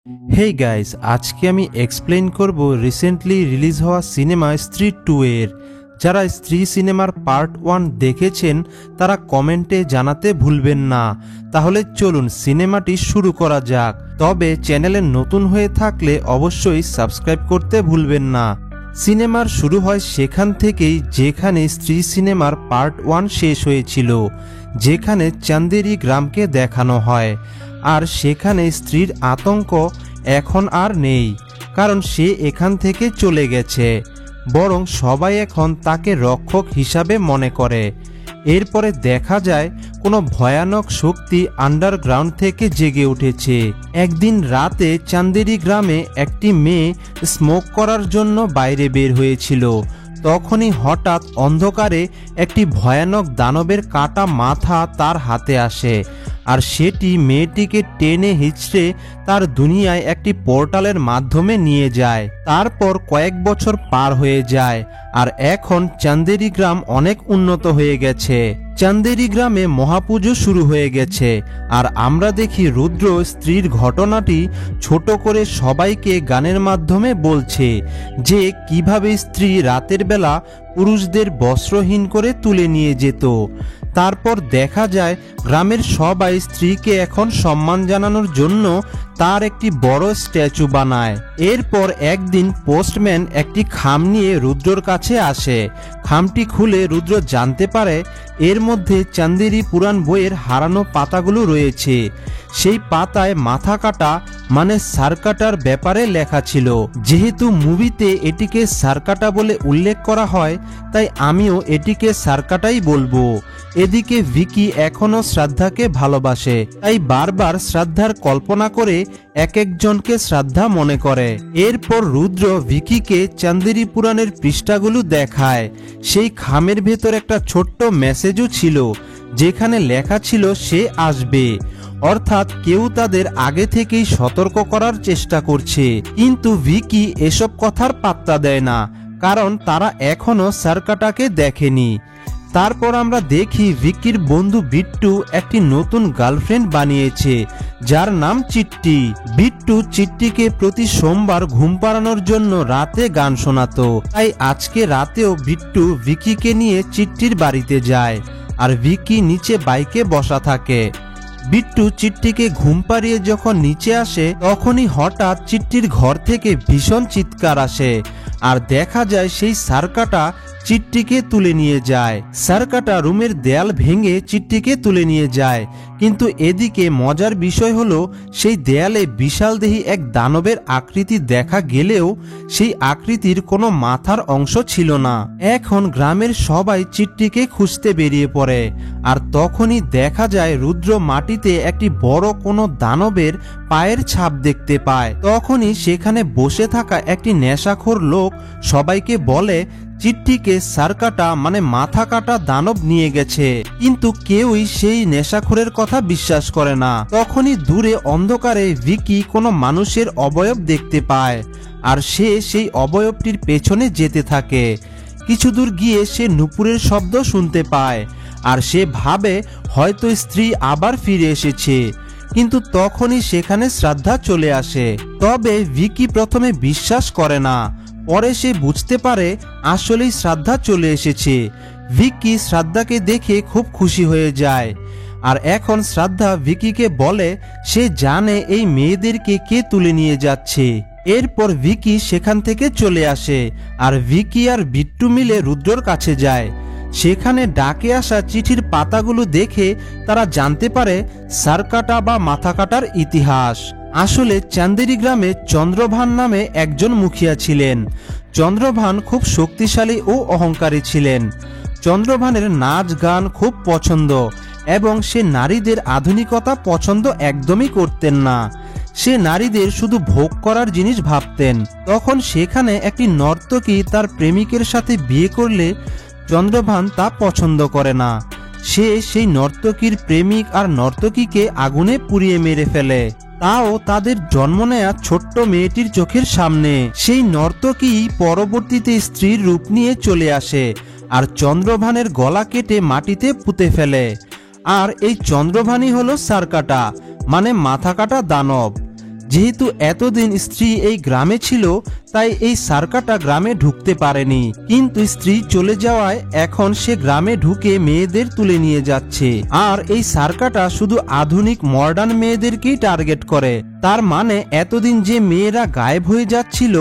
Hey guys, আজকে আমি explain করব রিসেন্টলি রিলিজ হওয়া সিনেমা স্ত্রী 2 এর। যারা স্ত্রী সিনেমার পার্ট 1 দেখেছেন তারা কমেন্টে জানাতে ভুলবেন না। তাহলে চলুন সিনেমাটি শুরু করা যাক। তবে চ্যানেলে নতুন হয়ে থাকলে অবশ্যই সাবস্ক্রাইব করতে ভুলবেন না। সিনেমার শুরু হয় সেখান থেকেই যেখানে স্ত্রী সিনেমার পার্ট 1 শেষ হয়েছিল, যেখানে চান্দেরি গ্রামকে দেখানো হয়। আর সেখানে স্ত্রীর আতঙ্ক এখন আর নেই, কারণ সে এখান থেকে চলে গেছে। বরং সবাই এখন তাকে রক্ষক হিসাবে মনে করে। এরপরে দেখা যায় কোনো ভয়ানক শক্তি আন্ডারগ্রাউন্ড থেকে জেগে উঠেছে। একদিন রাতে চান্দেরি গ্রামে একটি মেয়ে স্মোক করার জন্য বাইরে বের হয়েছিল। তখনই হঠাৎ অন্ধকারে একটি ভয়ানক দানবের কাটা মাথা তার হাতে আসে, আর সেটি মেয়েটিকে টেনে হিঁচড়ে তার দুনিয়ায় একটি পোর্টালের মাধ্যমে নিয়ে যায়। তারপর কয়েক বছর পার হয়ে যায়, আর এখন চান্দেরি গ্রাম অনেক উন্নত হয়ে গেছে। চান্দেরি গ্রামে মহাপুজো শুরু হয়ে গেছে, আর আমরা দেখি রুদ্র স্ত্রীর ঘটনাটি ছোট করে সবাইকে গানের মাধ্যমে বলছে যে কিভাবে স্ত্রী রাতের বেলা পুরুষদের বস্ত্রহীন করে তুলে নিয়ে যেত। তারপর দেখা যায় গ্রামের সবাই স্ত্রীকে এখন সম্মান জানানোর জন্য তার একটি বড় স্ট্যাচু বানায়। এরপর একদিন পোস্টম্যান একটি খাম নিয়ে রুদ্রর কাছে আসে। খামটি খুলে রুদ্র জানতে পারে এর মধ্যে চান্দেরি পুরাণ বইয়ের হারানো পাতাগুলো রয়েছে। সেই পাতায় মাথা কাটা মানে সারকাটার ব্যাপারে লেখা ছিল। যেহেতু মুভিতে এটিকে সারকাটা বলে উল্লেখ করা হয়, তাই আমিও এটিকে সারকাটাই বলবো। এদিকে ভিকি এখনো শ্রাদ্ধাকে ভালোবাসে, তাই বারবার শ্রাদ্ধার কল্পনা করে এক একজনকে শ্রাদ্ধা মনে করে। এরপর রুদ্র ভিকিকে চান্দেরি পুরাণের পৃষ্ঠাগুলো দেখায়। সেই খামের ভেতর একটা ছোট্ট মেসেজও ছিল, যেখানে লেখা ছিল সে আসবে। অর্থাৎ কেউ তাদের আগে থেকেই সতর্ক করার চেষ্টা করছে। কিন্তু ভিকি এসব কথার পাত্তা দেয় না, কারণ তারা এখনো সারকাটাকে দেখেনি। তারপর আমরা দেখি ভিকির বন্ধু বিট্টু একটি নতুন গার্লফ্রেন্ড বানিয়েছে, যার নাম চিট্টি। বিট্টু চিট্টিকে প্রতি সোমবার ঘুম পাড়ানোর জন্য রাতে গান শোনাতো। তাই আজকে রাতেও বিট্টু ভিকিকে নিয়ে চিট্টির বাড়িতে যায়, আর ভিকি নিচে বাইকে বসা থাকে। বিট্টু চিট্টিকে ঘুম পাড়িয়ে যখন নিচে আসে, তখনই হঠাৎ চিট্টির ঘর থেকে ভীষণ চিৎকার আসে, আর দেখা যায় সেই সারকাটা চিট্টিকে তুলে নিয়ে যায়। সারকাটা রুমের দেয়াল ভেঙে চিট্টিকে তুলে নিয়ে যায়। কিন্তু এদিকে মজার বিষয় হলো, সেই দেয়ালে বিশালদেহী এক দানবের আকৃতি দেখা গেলেও সেই আকৃতির কোনো মাথার অংশ ছিল না। এখন গ্রামের সবাই চিট্টিকে খুঁজতে বেরিয়ে পড়ে, আর তখনই দেখা যায় রুদ্র মাটিতে একটি বড় কোনো দানবের পায়ের ছাপ দেখতে পায়। তখনই সেখানে বসে থাকা একটি নেশাখোর লোক সবাইকে বলে চিট্টিকে সারকাটা মানে মাথা কাটা দানব নিয়ে গেছে। কিন্তু কেউই সেই নেশাখোরের কথা বিশ্বাস করে না। তখনই দূরে অন্ধকারে ভিকি কোনো মানুষের অবয়ব দেখতে পায়, আর সে সেই অবয়বটির পেছনে যেতে থাকে। কিছু দূর গিয়ে সে নুপুরের শব্দ শুনতে পায়, আর সে ভাবে হয়তো স্ত্রী আবার ফিরে এসেছে। কিন্তু তখনই সেখানে শ্রাদ্ধা চলে আসে। তবে ভিকি প্রথমে বিশ্বাস করে না, পরে সে বুঝতে পারে আসলেই শ্রাদ্ধা চলে এসেছে। ভিকি শ্রাদ্ধাকে দেখে খুব খুশি হয়ে যায়, আর এখন শ্রাদ্ধা ভিকিকে বলে সে জানে এই মেয়েদেরকে কে তুলে নিয়ে যাচ্ছে। এরপর ভিকি সেখান থেকে চলে আসে, আর ভিকি আর বিট্টু মিলে রুদ্রর কাছে যায়। সেখানে ডাকে আসা চিঠির পাতাগুলো দেখে তারা জানতে পারে সারকাটা বা মাথা কাটার ইতিহাস। আসলে চান্দেরি গ্রামে চন্দ্রভান নামে একজন মুখিয়া ছিলেন। চন্দ্রভান খুব শক্তিশালী ও অহংকারী ছিলেন। চন্দ্রভানের নাচ গান খুব পছন্দ, এবং সে নারীদের আধুনিকতা পছন্দ একদমই করতেন না। সে নারীদের শুধু ভোগ করার জিনিস ভাবতেন। তখন সেখানে একটি নর্তকী তার প্রেমিকের সাথে বিয়ে করলে চন্দ্রভান তা পছন্দ করে না। সে সেই নর্তকীর প্রেমিক আর নর্তকীকে আগুনে পুড়িয়ে মেরে ফেলে, তাও তাদের জন্ম নেয়া ছোট্ট মেয়েটির চোখের সামনে। সেই নর্তকী পরবর্তীতে স্ত্রীর রূপ নিয়ে চলে আসে, আর চন্দ্রভানের গলা কেটে মাটিতে পুঁতে ফেলে। আর এই চন্দ্রভানই হলো সারকাটা মানে মাথা কাটা দানব। যেহেতু এতদিন স্ত্রী এই গ্রামে ছিল তাই এই সার্কাটা গ্রামে ঢুকতে পারেনি, কিন্তু স্ত্রী চলে যাওয়ায় এখন সে গ্রামে ঢুকে মেয়েদের তুলে নিয়ে যাচ্ছে। আর এই সার্কাটা শুধু আধুনিক মডার্ন মেয়েদেরকেই টার্গেট করে। তার মানে এতদিন যে মেয়েরা গায়েব হয়ে যাচ্ছিল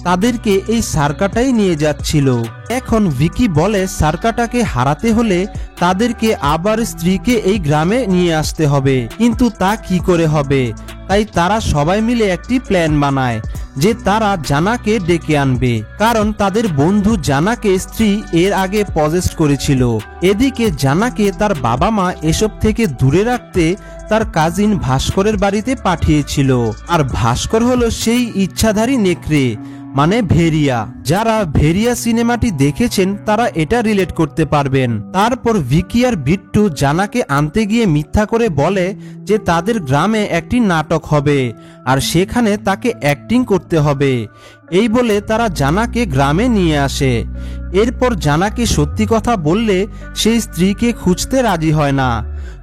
তাদেরকে এই সার্কাটাই নিয়ে যাচ্ছিল। এখন ভিকি বলে সার্কাটাকে হারাতে হলে তাদেরকে আবার স্ত্রীকে এই গ্রামে নিয়ে আসতে হবে, কিন্তু তা কি করে হবে? তাই তারা সবাই মিলে একটি প্ল্যান বানায় যে তারা জানাকে ডেকে আনবে, কারণ তাদের বন্ধু জানাকে স্ত্রী এর আগে পজেস্ট করেছিল। এদিকে জানাকে তার বাবা মা এসব থেকে দূরে রাখতে তার কাজিন ভাস্করের বাড়িতে পাঠিয়েছিল। আর ভাস্কর হলো সেই ইচ্ছাধারী নেকড়ে, মানে ভেরিয়া। যারা ভেরিয়া সিনেমাটি দেখেছেন তারা এটা রিলেট করতে পারবেন। তারপর ভিকি আর বিট্টু জানাকে আনতে গিয়ে মিথ্যা করে বলে যে তাদের গ্রামে একটি নাটক হবে আর সেখানে তাকে অ্যাক্টিং করতে হবে। এই বলে তারা জানাকে গ্রামে নিয়ে আসে। এরপর জানাকে সত্যি কথা বললে সেই স্ত্রীকে খুঁজতে রাজি হয় না,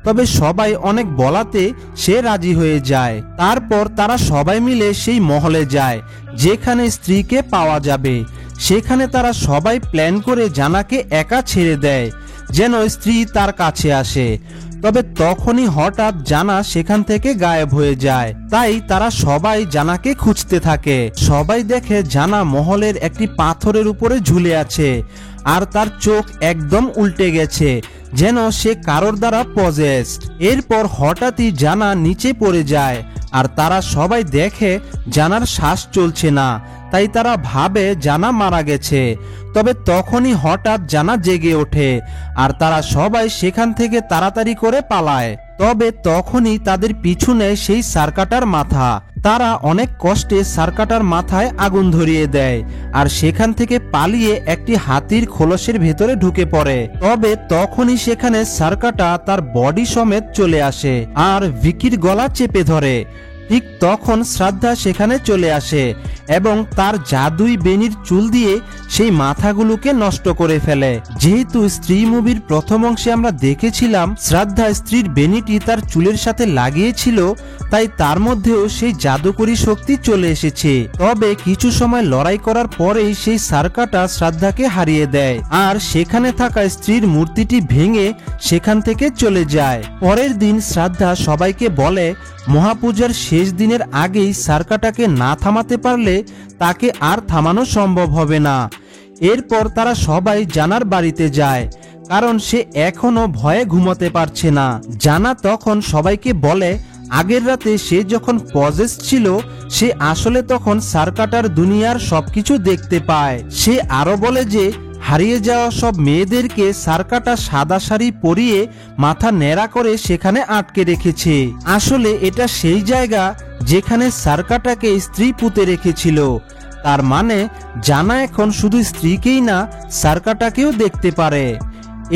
তবে সবাই অনেক বলাতে সে রাজি হয়ে যায়। তারপর তারা সবাই মিলে সেই মহলে যায় যেখানে স্ত্রীকে পাওয়া যাবে। সেখানে তারা সবাই প্ল্যান করে জানাকে একা ছেড়ে দেয় যেন স্ত্রী তার কাছে আসে। তবে তখনই হঠাৎ জানা সেখান থেকে গায়েব হয়ে যায়। তাই তারা সবাই জানাকে খুঁজতে থাকে। সবাই দেখে জানা মহলের একটি পাথরের উপরে ঝুলে আছে আর তার চোখ একদম উল্টে গেছে, যেন সে কারোর দ্বারা পজেসড। এরপর হঠাৎই জানা নিচে পড়ে যায় আর তারা সবাই দেখে জানার শ্বাস চলছে না, তাই তারা ভাবে জানা মারা গেছে। তবে তখনই হঠাৎ জানা জেগে ওঠে আর তারা সবাই সেখান থেকে তাড়াতাড়ি করে পালায়। তবে তখনই তাদের পিছু নেয় সেই সার্কাটার মাথা। তারা অনেক কষ্টে সার্কাটার মাথায় আগুন ধরিয়ে দেয় আর সেখান থেকে পালিয়ে একটি হাতির খোলসের ভেতরে ঢুকে পড়ে। তবে তখনই সেখানে সার্কাটা তার বডি সমেত চলে আসে আর ভিকির গলা চেপে ধরে। ঠিক তখন শ্রদ্ধা সেখানে চলে আসে এবং তার জাদুই বেনির চুল দিয়ে সেই মাথাগুলোকে নষ্ট করে ফেলে। যেহেতু স্ত্রী মুভির প্রথম অংশে আমরা দেখেছিলাম শ্রদ্ধা স্ত্রীর বেনিটি তার চুলের সাথে লাগিয়েছিল, তাই তার মধ্যেও সেই জাদুকরী শক্তি চলে এসেছে। তবে কিছু সময় লড়াই করার পরেই সেই সার্কাটা শ্রদ্ধাকে হারিয়ে দেয় আর সেখানে থাকা স্ত্রীর মূর্তিটি ভেঙে সেখান থেকে চলে যায়। পরের দিন শ্রদ্ধা সবাইকে বলে মহাপূজার শেষ দিনের আগেই সার্কাটাকে না থামাতে পারলে তাকে আর থামানো সম্ভব হবে না। এরপর তারা সবাই জানার বাড়িতে যায়, কারণ সে এখনো ভয়ে ঘুমাতে পারছে না। জানা তখন সবাইকে বলে আগের রাতে সে যখন পজেস ছিল সে আসলে তখন সার্কাটার দুনিয়ার সবকিছু দেখতে পায়। সে আরো বলে যে হারিয়ে যাওয়া সব মেয়েদেরকে সার্কাটা সাদা শাড়ি পরিয়ে মাথা ন্যাড়া করে সেখানে আটকে রেখেছে। আসলে এটা সেই জায়গা যেখানে সার্কাটাকে স্ত্রী পুঁতে রেখেছিল। তার মানে জানা এখন শুধু স্ত্রীকেই না সার্কাটাকেও দেখতে পারে।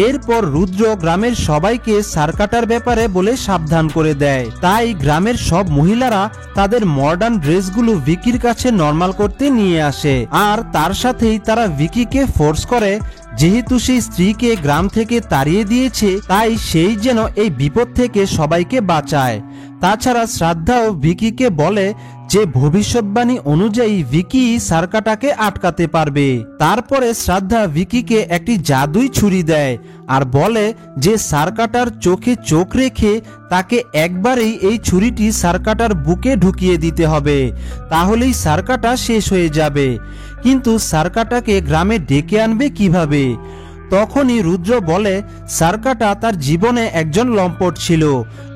এরপর রুদ্র গ্রামের সবাইকে সার্কাটার ব্যাপারে বলে সাবধান করে দেয়। তাই গ্রামের সব মহিলারা তাদের মডার্ন ড্রেসগুলো ভিকির কাছে নরমাল করতে নিয়ে আসে আর তার সাথেই তারা ভিকিকে ফোর্স করে যেহেতু সেই স্ত্রীকে গ্রাম থেকে তাড়িয়ে দিয়েছে তাই সেই যেন এই বিপদ থেকে সবাইকে বাঁচায়। তাছাড়া শ্রদ্ধাও ভিকিকে বলে যে ভবিষ্যৎবাণী অনুযায়ী ভিকি সার্কাটাকে আটকাতে পারবে। তারপরে শ্রদ্ধা ভিকিকে একটি জাদুই ছুরি দেয় আর বলে যে সার্কাটার চোখে চোখ রেখে তাকে একবারেই এই ছুরিটি সার্কাটার বুকে ঢুকিয়ে দিতে হবে, তাহলেই সার্কাটা শেষ হয়ে যাবে। কিন্তু সার্কাটাকে গ্রামে ডেকে আনবে কিভাবে? তখনই রুদ্র বলে সার্কাটা তার জীবনে একজন লম্পট ছিল,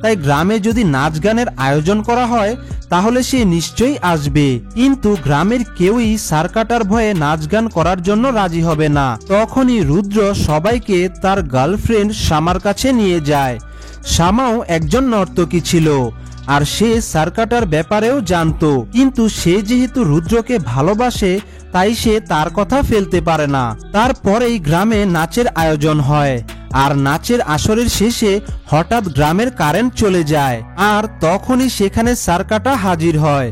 তাই গ্রামে যদি নাচ গানের আয়োজন করা হয় তাহলে সে নিশ্চয়ই আসবে, কিন্তু গ্রামের কেউই সার্কাটার ভয়ে নাচ গান করার জন্য রাজি হবে না। তখনই রুদ্র সবাইকে তার গার্লফ্রেন্ড শামার কাছে নিয়ে যায়। শামাও একজন নর্তকী ছিল আর সে সার্কাটার ব্যাপারেও জানতো, কিন্তু সে যেহেতু রুদ্রকে ভালোবাসে তাই সে তার কথা ফেলতে পারে না। তারপরেই গ্রামে নাচের আয়োজন হয় আর নাচের আসরের শেষে হঠাৎ গ্রামের কারেন্ট চলে যায় আর তখনই সেখানে সার্কাটা হাজির হয়।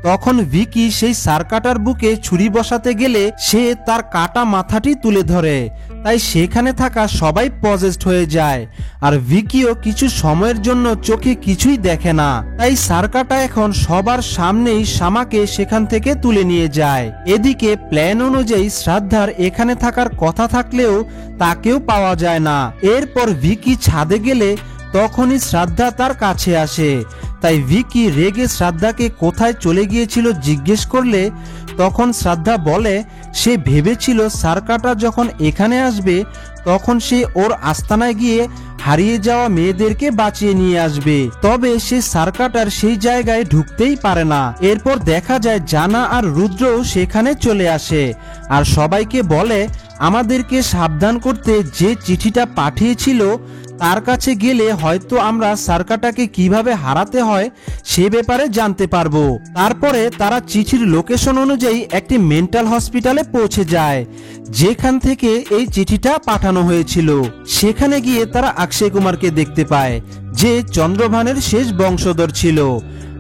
তখন ভিকি সেই সার্কাটার বুকে ছুরি বসাতে গেলে সে তার কাটা মাথাটি তুলে ধরে, তাই সেখানে থাকা সবাই পজেসড হয়ে যায়। আর ভিকিও কিছু সময়ের জন্য চোখে কিছুই দেখে না, তাই সার্কাটা এখন সবার সামনেই শামাকে সেখান থেকে তুলে নিয়ে যায়। এদিকে প্ল্যান অনুযায়ী শ্রাদ্ধার এখানে থাকার কথা থাকলেও তাকেও পাওয়া যায় না। এরপর ভিকি ছাদে গেলে তখনই শ্রাদ্ধা তার কাছে আসে, তাই ভিকি রেগে শ্রাদ্ধাকে কোথায় চলে গিয়েছিল জিজ্ঞেস করলে তখন শ্রাদ্ধা বলে সে ভেবেছিল সার্কাটা যখন এখানে আসবে তখন সে ওর আস্তানায় গিয়ে হারিয়ে যাওয়া মেয়েদেরকে বাঁচিয়ে নিয়ে আসবে, তবে সে সার্কাটার সেই জায়গায় ঢুকতেই পারে না। এরপর দেখা যায় জানা আর রুদ্রও সেখানে চলে আসে আর সবাইকে বলে আমাদেরকে সাবধান করতে যে চিঠিটা পাঠিয়েছিল তার কাছে গেলে হয়তো আমরা সার্কাটাকে কিভাবে হারাতে হয় সে ব্যাপারে জানতে পারবো। তারপরে তারা চিঠির লোকেশন অনুযায়ী একটি মেন্টাল হসপিটালে পৌঁছে যায় যেখান থেকে এই চিঠিটা পাঠানো হয়েছিল। সেখানে গিয়ে তারা অক্ষয় কুমারকে দেখতে পায় যে চন্দ্রভানের শেষ বংশধর ছিল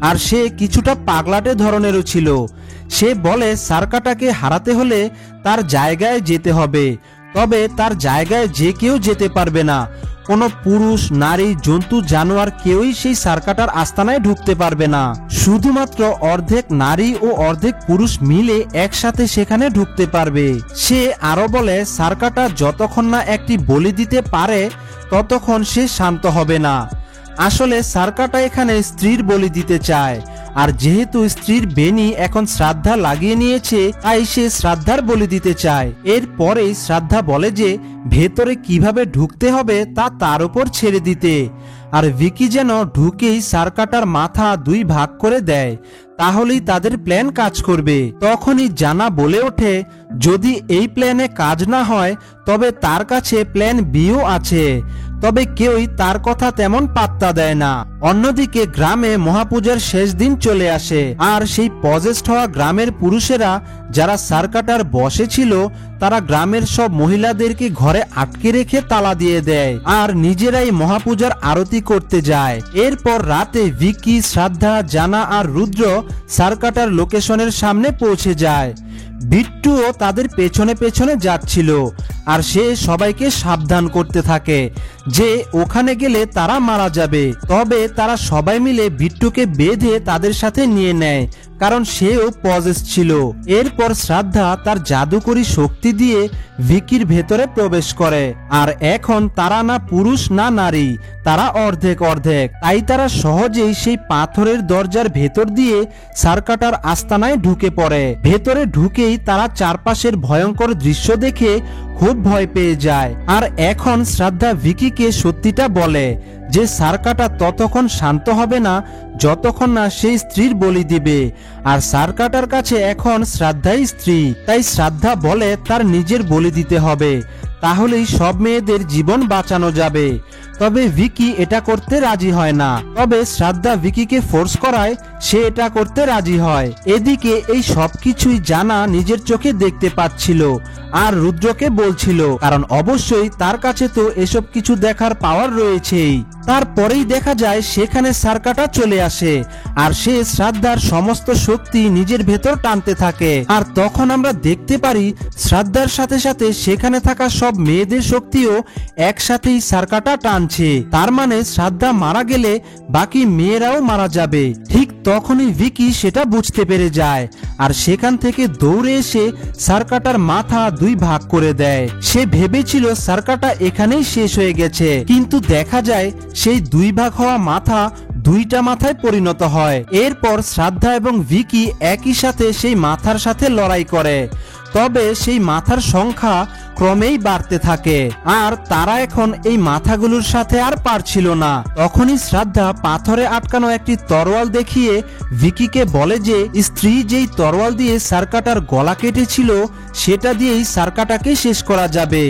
আর সে কিছুটা পাগলাটে ধরনেরও ছিল। সে বলে সার্কাটাকে হারাতে হলে তার জায়গায় যেতে হবে, তবে তার জায়গায় যে কেউ যেতে পারবে না, কোনো পুরুষ নারী জন্তু জানোয়ার কেউই সেই সার্কাটার আস্তানায় ঢুকতে পারবে না, শুধুমাত্র অর্ধেক নারী ও অর্ধেক পুরুষ মিলে একসাথে সেখানে ঢুকতে পারবে। সে আরো বলে সার্কাটা যতক্ষণ না একটি বলি দিতে পারে ততক্ষণ সে শান্ত হবে না। আসলে সার্কাটা এখানে স্ত্রীর বলি দিতে চায়, আর যেহেতু স্ত্রীর বেনি এখন শ্রাদ্ধা লাগিয়ে নিয়েছে তাই সে শ্রাদ্ধার বলি দিতে চায়। এরপরেই শ্রাদ্ধা বলে যে ভেতরে কিভাবে ঢুকতে হবে তা তার উপর ছেড়ে দিতে, আর ভিকি যেন ঢুকেই সার্কাটার মাথা দুই ভাগ করে দেয়, তাহলেই তাদের প্ল্যান কাজ করবে। তখনই জানা বলে ওঠে যদি এই প্ল্যানে কাজ না হয় তবে তার কাছে প্ল্যান বিও আছে, তবে কেউই তার কথা তেমন পাত্তা দেয় না। অন্যদিকে গ্রামে মহাপূজার শেষ দিন চলে আসে আর সেই পজেসড হওয়া গ্রামের পুরুষেরা যারা সার্কাটার বসে ছিল তারা গ্রামের সব মহিলাদেরকে ঘরে আটকে রেখে তালা দিয়ে দেয় আর নিজেরাই মহাপূজার আরতি করতে যায়। এরপর রাতে ভিকি, শ্রাদ্ধা, জানা আর রুদ্র সার্কাটার লোকেশনের সামনে পৌঁছে যায়। বিট্টুও তাদের পেছনে পেছনে যাচ্ছিল আর সে সবাইকে সাবধান করতে থাকে যে ওখানে গেলে তারা মারা যাবে, তবে তারা সবাই মিলে বিট্টুকে বেঁধে তাদের সাথে নিয়ে নেয় কারণ সেও পজেসড ছিল। এরপর শ্রাদ্ধা তার জাদুকরী শক্তি দিয়ে ভিকির ভেতরে প্রবেশ করে আর এখন তারা না পুরুষ না নারী, তারা অর্ধেক অর্ধেক, তাই তারা সহজেই সেই পাথরের দরজার ভেতর দিয়ে সার্কাটার আস্তানায় ঢুকে পড়ে। ভেতরে ঢুকেই তারা চারপাশের ভয়ঙ্কর দৃশ্য দেখে খুব ভয় পেয়ে যায় আর এখন শ্রাদ্ধা ভিকিকে সত্যিটা বলে যে সার্কাটা ততক্ষণ শান্ত হবে না যতক্ষণ না সেই স্ত্রীর বলি দিবে, আর সার্কাটার কাছে এখন শ্রাদ্ধাই স্ত্রী, তাই শ্রাদ্ধা বলে তার নিজের বলি দিতে হবে, তাহলেই সব মেয়েদের জীবন বাঁচানো যাবে। তবে ভিকি এটা করতে রাজি হয় না, তবে শ্রাদ্ধা ভিকিকে ফোর্স করায় সে এটা করতে রাজি হয়। এদিকে এই সবকিছুই জানা নিজের চোখে দেখতে পাচ্ছিল আর রুদ্রকে বলছিল, কারণ অবশ্যই তার কাছে তো এসব কিছু দেখার পাওয়ার রয়েছেই। তারপরেই দেখা যায় সেখানে সার্কাটা চলে আসে আর সে শ্রাদ্ধার সমস্ত শক্তি নিজের ভেতর টানতে থাকে, আর তখন আমরা দেখতে পারি শ্রাদ্ধার সাথে সাথে সেখানে থাকা সব মেয়েদের শক্তিও একসাথেই সার্কাটা টানছে। তার মানে শ্রাদ্ধা মারা গেলে বাকি মেয়েরাও মারা যাবে। ঠিক তখনই ভিকি সেটা বুঝতে পেরে যায় আর সেখান থেকে দৌড়ে এসে সার্কাটার মাথা দুই ভাগ করে দেয়। সে ভেবেছিল সার্কাটা এখানেই শেষ হয়ে গেছে, কিন্তু দেখা যায় সেই দুই ভাগ হওয়া মাথা দুইটা মাথায় পরিণত হয়। এরপর শ্রাদ্ধা এবং ভিকি একই সাথে সেই মাথার সাথে লড়াই করে, তবে সেই মাথার সংখ্যা ক্রমেই বাড়তে থাকে আর তারা এখন এই মাথাগুলোর সাথে আর পারছিল না। তখনই শ্রাদ্ধা পাথরে আটকানো একটি তরোয়াল দেখিয়ে ভিকিকে বলে যে স্ত্রী যেই তরোয়াল দিয়ে সার্কাটার গলা কেটেছিল সেটা দিয়েই সার্কাটাকে শেষ করা যাবে,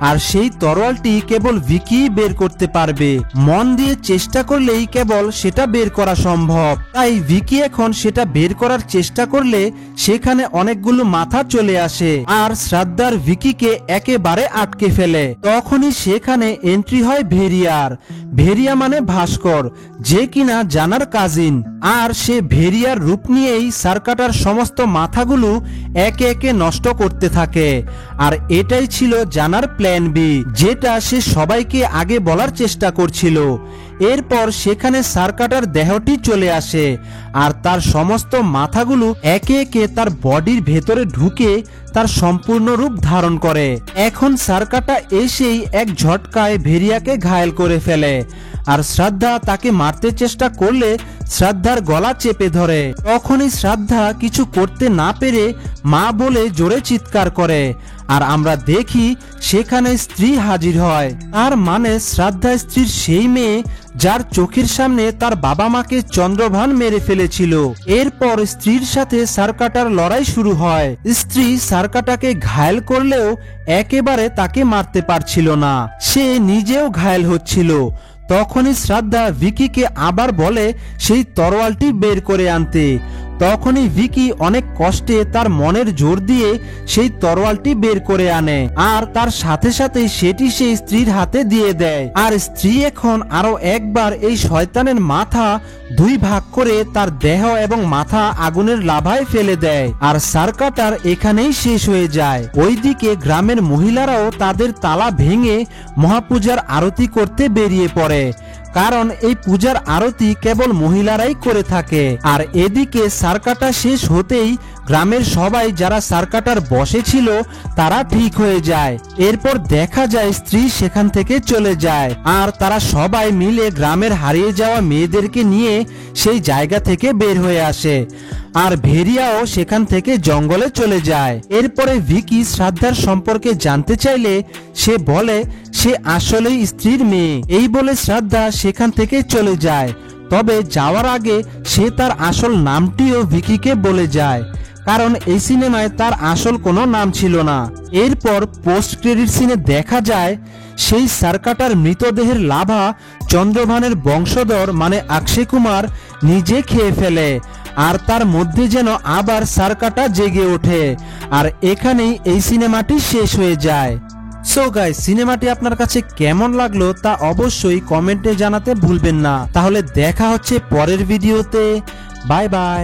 আর সেই তরোয়ালটি কেবল ভিকি বের করতে পারবে, মন দিয়ে চেষ্টা করলেই কেবল সেটা বের করা সম্ভব। তাই ভিকি এখন সেটা বের করার চেষ্টা করলে সেখানে অনেকগুলো মাথা চলে আসে। আসে আর শ্রাদ্ধার ভিকিকে একেবারে আটকে ফেলে। তখনই সেখানে এন্ট্রি হয় ভেরিয়ার। ভেরিয়া মানে ভাস্কর, যে কিনা জানার কাজিন। আর সে ভেরিয়ার রূপ নিয়েই সার্কাটার সমস্ত মাথাগুলো একে একে নষ্ট করতে থাকে। আর এটাই ছিল জানার প্ল্যান বি, যেটা সে সবাইকে আগে বলার চেষ্টা করছিল। এরপর সেখানে সার্কাটার দেহটি চলে আসে আর তার সমস্ত মাথাগুলো একে একে তার বডির ভেতরে ঢুকে তার সম্পূর্ণ রূপ ধারণ করে। এখন সার্কাটা এসেই এক ঝটকায় ভেরিয়াকে ঘায়েল করে ফেলে। আর শ্রাদ্ধা তাকে মারতে চেষ্টা করলে শ্রাদ্ধার গলা চেপে ধরে। তখনই শ্রাদ্ধা কিছু করতে না পেরে মা বলে জোরে চিৎকার করে। আর আমরা দেখি সেখানে স্ত্রী হাজির হয়। তার মানে শ্রাদ্ধা স্ত্রীর সেই মেয়ে যার চোখের সামনে তার বাবা মাকে চন্দ্রভান মেরে ফেলেছিল। এরপর স্ত্রীর সাথে সার্কাটার লড়াই শুরু হয়। স্ত্রী সার্কাটাকে ঘায়েল করলেও একেবারে তাকে মারতে পারছিল না, সে নিজেও ঘায়েল হচ্ছিল। তখনই শ্রাদ্ধা ভিকিকে আবার বলে সেই তরোয়ালটি বের করে আনতে। তখনই ভিকি অনেক কষ্টে তার মনের জোর দিয়ে সেই তরোয়ালটি বের করে আনে আর তার সাথে সাথে সেটি সেই স্ত্রীর হাতে দিয়ে দেয়। আর স্ত্রী এখন আরো একবার এই শয়তানের মাথা দুই ভাগ করে তার দেহ এবং মাথা আগুনের লাভায় ফেলে দেয়। আর সার্কাটার এখানেই শেষ হয়ে যায়। ওইদিকে গ্রামের মহিলারাও তাদের তালা ভেঙে মহাপূজার আরতি করতে বেরিয়ে পড়ে, কারণ এই পূজার আরতি কেবল মহিলারাই করে থাকে। আর এদিকে সার্কাটা শেষ হতেই গ্রামের সবাই যারা সার্কাটার বসে ছিল তারা ঠিক হয়ে যায়। এরপর দেখা যায় স্ত্রী সেখান থেকে চলে যায় আর তারা সবাই মিলে গ্রামের হারিয়ে যাওয়া মেয়েদেরকে নিয়ে সেই জায়গা থেকে বের হয়ে আসে। আর ভেরিয়াও সেখান থেকে জঙ্গলে চলে যায়। এরপরে ভিকি শ্রাদ্ধার সম্পর্কে জানতে চাইলে সে বলে সে আসলেই স্ত্রীর মেয়ে। এই বলে শ্রাদ্ধা সেখান থেকে চলে যায়। তবে যাওয়ার আগে সে তার আসল নামটিও ভিকিকে বলে যায়, কারণ এই সিনেমায় তার আসল কোনো নাম ছিল না। এরপর পোস্ট ক্রেডিট সিনে দেখা যায় সেই সার্কাটার মৃতদেহের লাভা চন্দ্রভানের বংশধর মানে অক্ষয় কুমার নিজে খেয়ে ফেলে। আর তার মধ্যে যেন আবার সার্কাটা জেগে ওঠে। আর এখানেই এই সিনেমাটি শেষ হয়ে যায়। সো গাইস, সিনেমাটি আপনার কাছে কেমন লাগলো তা অবশ্যই কমেন্টে জানাতে ভুলবেন না। তাহলে দেখা হচ্ছে পরের ভিডিওতে। Bye bye.